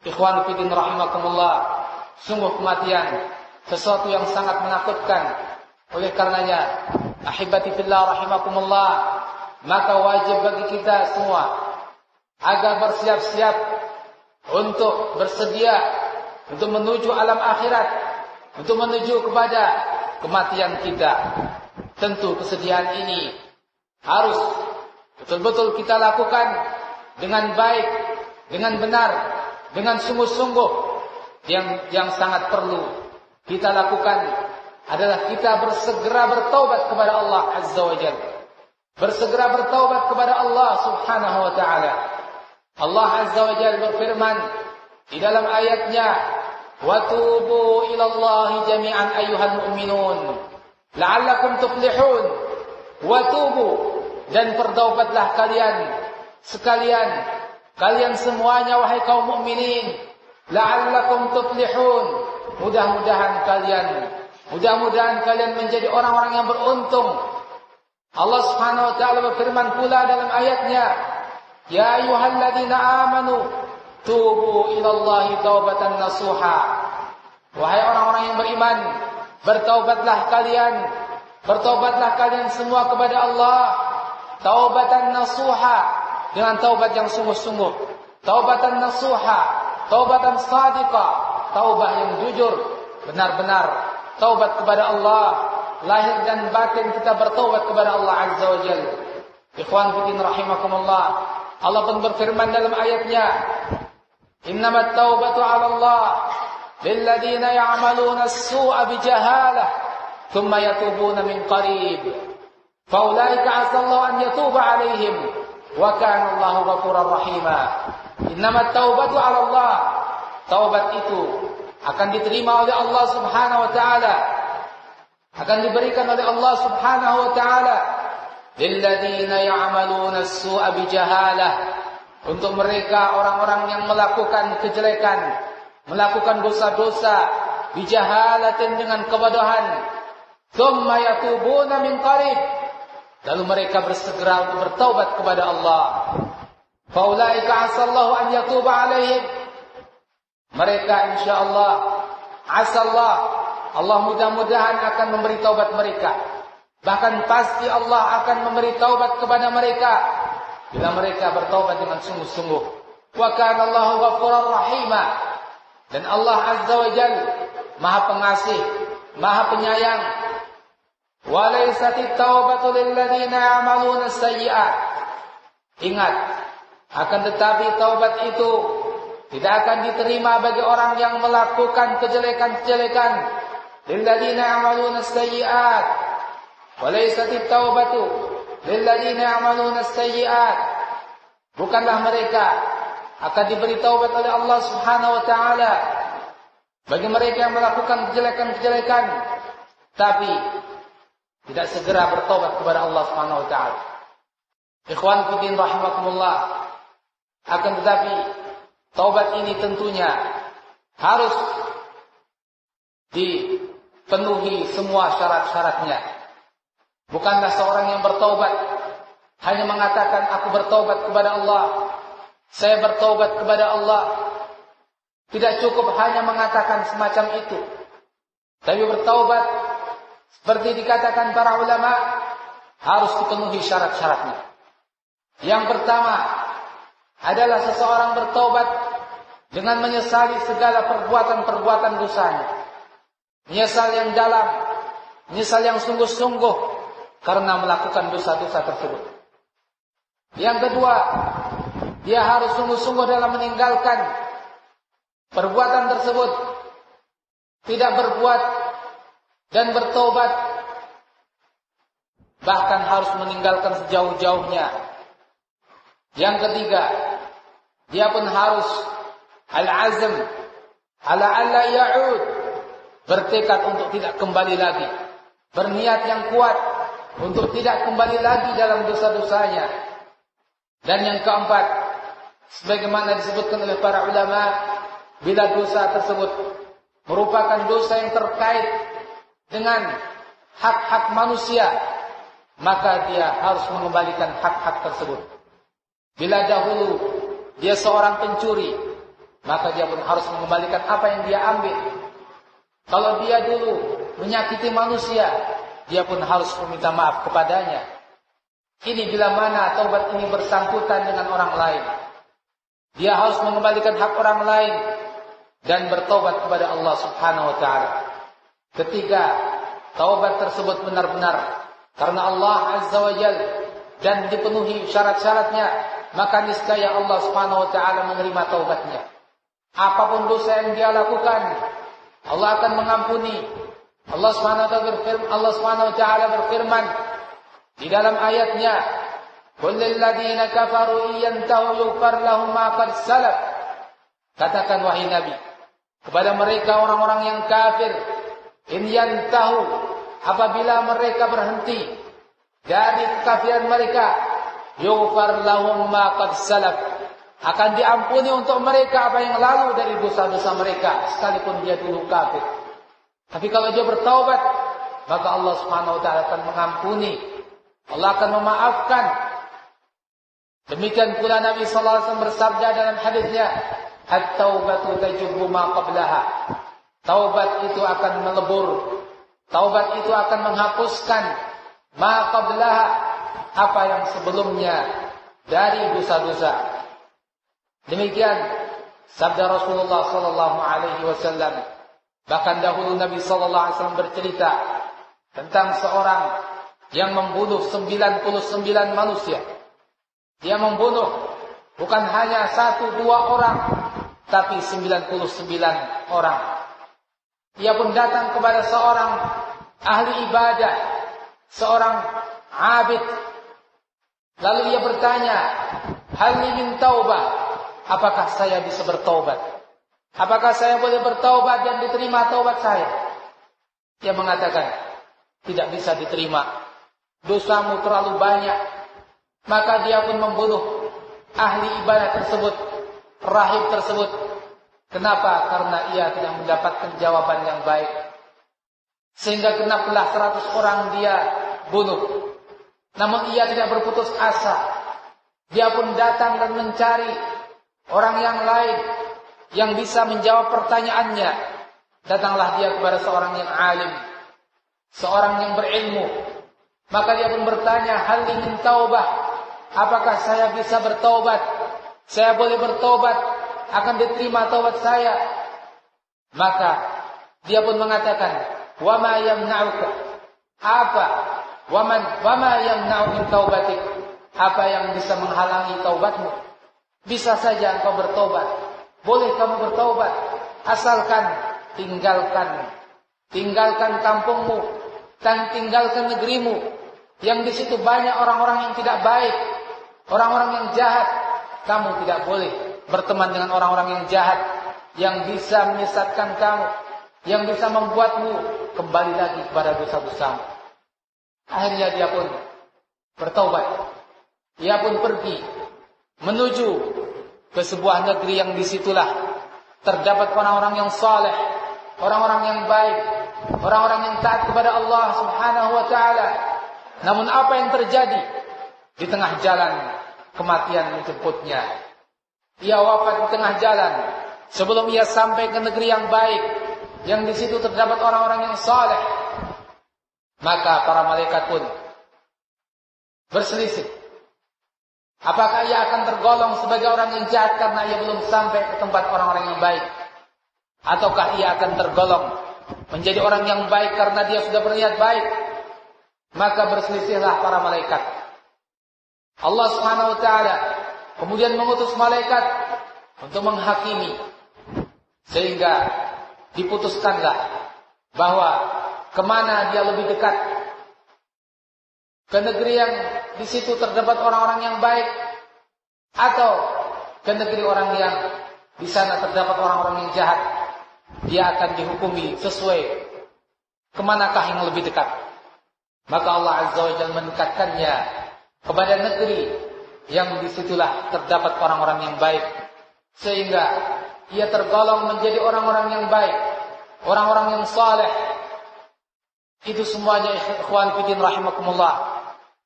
Ikhwan fillah rahimakumullah, sungguh kematian sesuatu yang sangat menakutkan. Oleh karenanya, ahibati fillah rahimakumullah, maka wajib bagi kita semua agar bersiap-siap untuk bersedia untuk menuju alam akhirat, untuk menuju kepada kematian kita. Tentu kesediaan ini harus betul-betul kita lakukan dengan baik, dengan benar, dengan sungguh-sungguh. Yang sangat perlu kita lakukan adalah kita bersegera bertaubat kepada Allah Azza wa Jalla. Bersegera bertaubat kepada Allah Subhanahu wa ta'ala. Allah Azza wa Jalla berfirman di dalam ayatnya, "Wa tubu ila Allahi jami'an ayyuhal mu'minun la'allakum tuflihun." Wa tubu, dan bertaubatlah kalian sekalian, kalian semuanya wahai kaum mukminin, la'allakum tuflihun. Mudah-mudahan kalian menjadi orang-orang yang beruntung. Allah Subhanahu wa taala berfirman pula dalam ayatnya, "Ya ayyuhalladzina amanu tubu ilallahi taubatan nasuha." Wahai orang-orang yang beriman, bertaubatlah kalian semua kepada Allah, taubatan nasuha, dengan taubat yang sungguh-sungguh. Taubatan nasuha, taubatan sadiqah, taubat yang jujur, benar-benar taubat kepada Allah, lahir dan batin kita bertaubat kepada Allah Azza wa Jalla. Ikhwan fillah rahimakumullah, Allah pun berfirman dalam ayatnya, "Innamat taubatu 'ala Allah lilladzina ya'maluna as-su'a bijahalah thumma yatubuna min qarib. Faulaika 'asallahu an yatuba 'alaihim wa kana Allahu ghafurur rahima." Innamat taubatu 'ala Allah, taubat itu akan diterima oleh Allah Subhanahu wa taala, akan diberikan oleh Allah Subhanahu wa taala lilladzina ya'maluna as-su'a bijahalah, untuk mereka orang-orang yang melakukan kejelekan, melakukan dosa-dosa bijahalatin, dengan kebodohan. Tsumma yatubuna min qarib, lalu mereka bersegera untuk bertaubat kepada Allah. Faulaika asallahu an yatuba alaihim, mereka insyaallah asallah, Allah mudah-mudahan akan memberi taubat mereka. Bahkan pasti Allah akan memberi taubat kepada mereka bila mereka bertaubat dengan sungguh-sungguh. Wa kana Allahu ghafurur rahima, dan Allah Azza wa Jalla Maha Pengasih, Maha Penyayang. Wa laysatit taubatu lil ladzina ya'maluna as-sayyi'at. Ingat, akan tetapi taubat itu tidak akan diterima bagi orang yang melakukan kejelekan-kejelekan. Lil ladzina ya'maluna as-sayyi'at. Wa laysatit taubatu lil ladzina ya'maluna as-sayyi'at. Bukanlah mereka akan diberi taubat oleh Allah Subhanahu wa taala bagi mereka yang melakukan kejelekan-kejelekan, tapi tidak segera bertaubat kepada Allah Subhanahu wa taala. Ikhwan fillah rahimakumullah, akan tetapi taubat ini tentunya harus dipenuhi semua syarat-syaratnya. Bukanlah seorang yang bertaubat hanya mengatakan aku bertaubat kepada Allah, saya bertaubat kepada Allah. Tidak cukup hanya mengatakan semacam itu, tapi bertaubat seperti dikatakan para ulama harus dipenuhi syarat-syaratnya. Yang pertama adalah seseorang bertaubat dengan menyesali segala perbuatan-perbuatan dosanya. Menyesal yang dalam, menyesal yang sungguh-sungguh karena melakukan dosa-dosa tersebut. Yang kedua, dia harus sungguh-sungguh dalam meninggalkan perbuatan tersebut, tidak berbuat dan bertaubat, bahkan harus meninggalkan sejauh-jauhnya. Yang ketiga, dia pun harus al-azm ala alla ya'ud, bertekad untuk tidak kembali lagi, berniat yang kuat untuk tidak kembali lagi dalam dosa-dosanya. Dan yang keempat, sebagaimana disebutkan oleh para ulama, bila dosa tersebut merupakan dosa yang terkait dengan hak-hak manusia, maka dia harus mengembalikan hak-hak tersebut. Bila dahulu dia seorang pencuri, maka dia pun harus mengembalikan apa yang dia ambil. Kalau dia dulu menyakiti manusia, dia pun harus meminta maaf kepadanya. Ini bila mana taubat ini bersangkutan dengan orang lain. Dia harus mengembalikan hak orang lain dan bertaubat kepada Allah Subhanahu wa taala. Ketika taubat tersebut benar-benar karena Allah Azza wa Jalla dan dipenuhi syarat-syaratnya, maka niscaya Allah Subhanahu wa taala menerima taubatnya. Apapun dosa yang dia lakukan, Allah akan mengampuni. Allah Subhanahu wa taala berfirman di dalam ayatnya, "Qul lil ladzina kafaru yantahu yughfar lahum ma qad salaf." Katakan wahai Nabi kepada mereka orang-orang yang kafir, in yantahu, apabila mereka berhenti dari kekafiran mereka, yughfar lahum ma qad salaf, akan diampuni untuk mereka apa yang lalu dari dosa-dosa mereka, sekalipun dia dulu kafir. Tapi kalau dia bertaubat, maka Allah Subhanahu wa taala akan mengampuni, Allah akan memaafkan. Demikian pula Nabi sallallahu alaihi wasallam bersabda dalam hadisnya, "At-taubatu tajubbu ma qablaha." Taubat itu akan melebur, taubat itu akan menghapuskan ma qablaha, apa yang sebelumnya dari dosa-dosa. Demikian sabda Rasulullah sallallahu alaihi wasallam. Bahkan dahulu Nabi sallallahu alaihi wasallam bercerita tentang seorang yang membunuh 99 manusia. Dia membunuh bukan hanya 1-2 orang, tapi 99 orang. Dia pun datang kepada seorang ahli ibadah, seorang abid. Lalu dia bertanya, "Hal min taubah?" Apakah saya bisa bertaubat? Apakah saya boleh bertaubat dan diterima taubat saya? Dia mengatakan, tidak bisa diterima. Dosamu terlalu banyak. Maka dia pun membunuh ahli ibadah tersebut, rahib tersebut. Kenapa? Karena ia tidak mendapatkan jawaban yang baik. Sehingga genaplah 100 orang dia bunuh. Namun ia tidak berputus asa. Dia pun datang dan mencari orang yang lain yang bisa menjawab pertanyaannya. Datanglah dia kepada seorang yang alim, seorang yang berilmu. Maka dia pun bertanya, "Hal min taubah?" Apakah saya bisa bertaubat? Saya boleh bertaubat, akan diterima taubat saya? Maka dia pun mengatakan, "Wa ma yamna'uka?" Apa? Wa ma yamna'u min taubatik? Apa yang bisa menghalangi taubatmu? Bisa saja engkau bertaubat. Boleh kamu bertaubat, asalkan tinggalkan kampungmu dan tinggalkan negerimu yang di situ banyak orang-orang yang tidak baik, orang-orang yang jahat. Kamu tidak boleh berteman dengan orang-orang yang jahat, yang bisa menyesatkan kamu, yang bisa membuatmu kembali lagi kepada dosa-dosamu. Akhirnya dia pun bertaubat. Dia pun pergi menuju ke sebuah negeri yang disitulah terdapat orang-orang yang saleh, orang-orang yang baik, orang-orang yang taat kepada Allah Subhanahu wa taala. Namun apa yang terjadi? Di tengah jalan kematian menjemputnya. Ia wafat di tengah jalan sebelum ia sampai ke negeri yang baik, yang di situ terdapat orang-orang yang saleh. Maka para malaikat pun berselisih. Apakah ia akan tergolong sebagai orang yang jahat karena ia belum sampai ke tempat orang-orang yang baik? Ataukah ia akan tergolong menjadi orang yang baik karena dia sudah berniat baik? Maka berselisihlah para malaikat. Allah Subhanahu wa taala kemudian mengutus malaikat untuk menghakimi, sehingga diputuskanlah bahwa kemana dia lebih dekat, ke negeri yang di situ terdapat orang-orang yang baik, atau ke negeri orang yang di sana terdapat orang-orang yang jahat. Dia akan dihukumi sesuai kemanakah yang lebih dekat. Maka Allah Azza wa Jalla mendekatkannya kepada negeri yang disitulah terdapat orang-orang yang baik, sehingga ia tergolong menjadi orang-orang yang baik, orang-orang yang saleh. Itu semuanya ikhwan fillah rahimakumullah,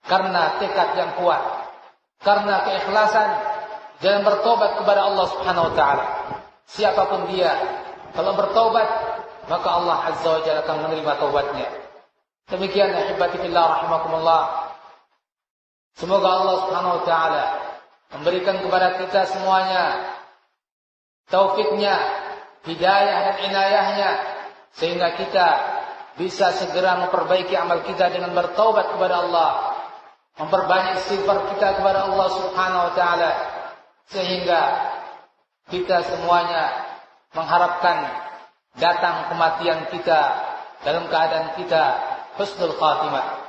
karena tekad yang kuat, karena keikhlasan dalam bertobat kepada Allah Subhanahu wa taala. siapapun dia, kalau bertaubat, maka Allah Azza wa Jalla akan menerima taubatnya. Demikian ahibati fillah rahimakumullah. Semoga Allah Subhanahu wa taala memberikan kepada kita semuanya taufiknya, hidayah dan inayahnya, sehingga kita bisa segera memperbaiki amal kita dengan bertaubat kepada Allah, memperbanyak istighfar kita kepada Allah Subhanahu wa taala, sehingga kita semuanya mengharapkan datang kematian kita dalam keadaan kita husnul khatimah.